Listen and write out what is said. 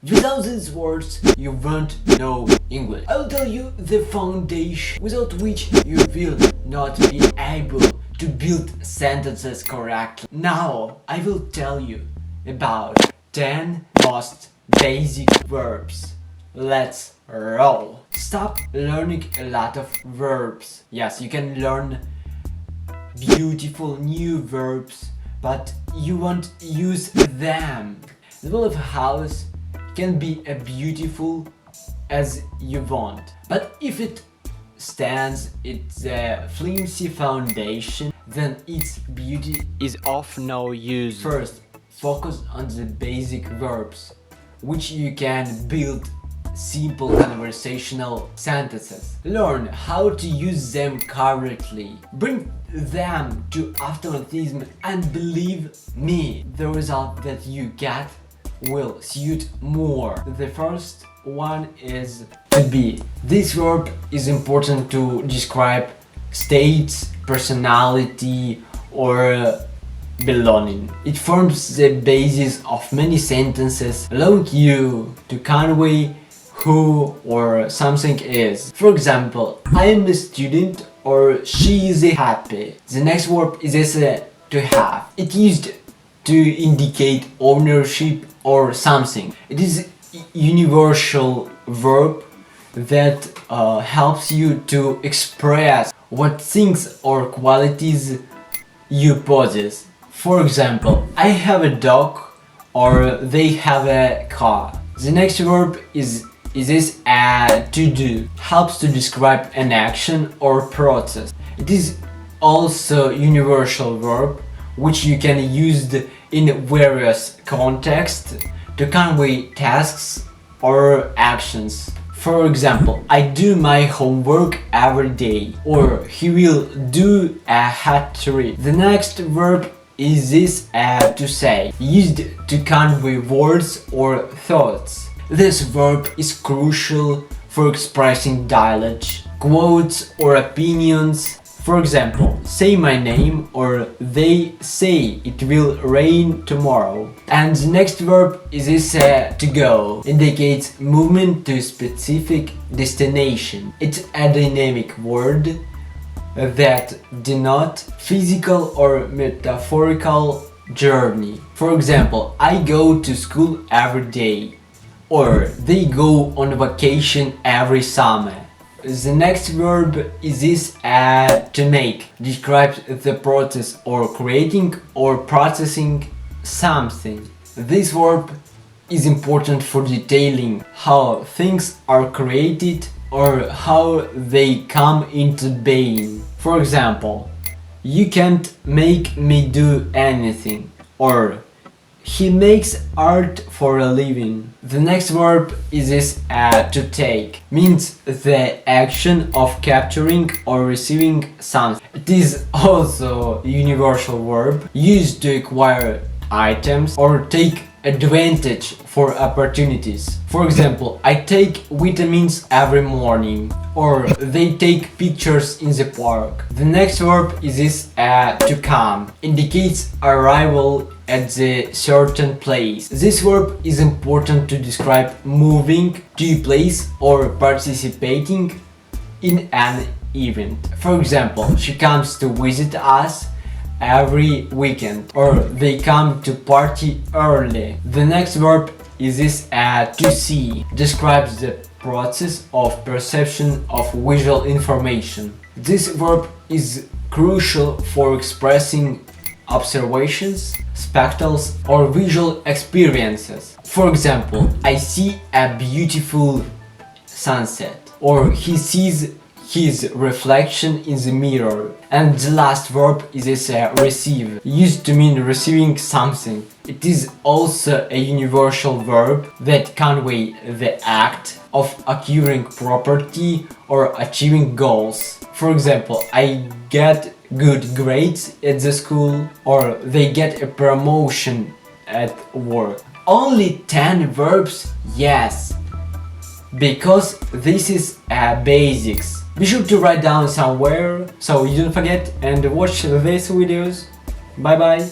Without these words, you won't know English. I will tell you the foundation without which you will not be able to build sentences correctly. Now, I will tell you about 10 most basic verbs. Let's roll. Stop learning a lot of verbs. Yes, you can learn beautiful new verbs, but you won't use them. The wall of a house can be as beautiful as you want, but if it stands its flimsy foundation, then its beauty is of no use. First, focus on the basic verbs, which you can build simple conversational sentences. Learn how to use them correctly. Bring them to automatism, and believe me, the result that you get will suit more. The first one is to be. This verb is important to describe states, personality, or belonging. It forms the basis of many sentences, allowing you to convey who or something is. For example, I am a student or she is happy. The next verb is to have. It used to indicate ownership or something. It is a universal verb that helps you to express what things or qualities you possess. For example, I have a dog or they have a car. The next verb is to do. Helps to describe an action or process. It is also a universal verb which you can use in various contexts to convey tasks or actions. For example, I do my homework every day, or he will do a hat trick. The next verb is to say, used to convey words or thoughts. This verb is crucial for expressing dialogue, quotes or opinions. For example, say my name or they say it will rain tomorrow. And the next verb is to go. Indicates movement to a specific destination. It's a dynamic word that denotes physical or metaphorical journey. For example, I go to school every day, or they go on vacation every summer. The next verb is to make. Describes the process or creating or processing something. This verb is important for detailing how things are created or how they come into being. For example, you can't make me do anything, or he makes art for a living. The next verb is to take. Means the action of capturing or receiving something. It is also a universal verb used to acquire items or take advantage for opportunities. For example, I take vitamins every morning, or they take pictures in the park. The next verb is to come. Indicates arrival at the certain place. This verb is important to describe moving to a place or participating in an event. For example, she comes to visit us every weekend, or they come to party early. The next verb is to see. Describes the process of perception of visual information. This verb is crucial for expressing observations, spectacles, or visual experiences. For example, I see a beautiful sunset, or he sees his reflection in the mirror. And the last verb is receive, used to mean receiving something. It is also a universal verb that convey the act of acquiring property or achieving goals. For example, I get good grades at the school, or they get a promotion at work. Only 10 verbs? Yes, because this is basics. Be sure to write down somewhere so you don't forget, and watch these videos. Bye bye.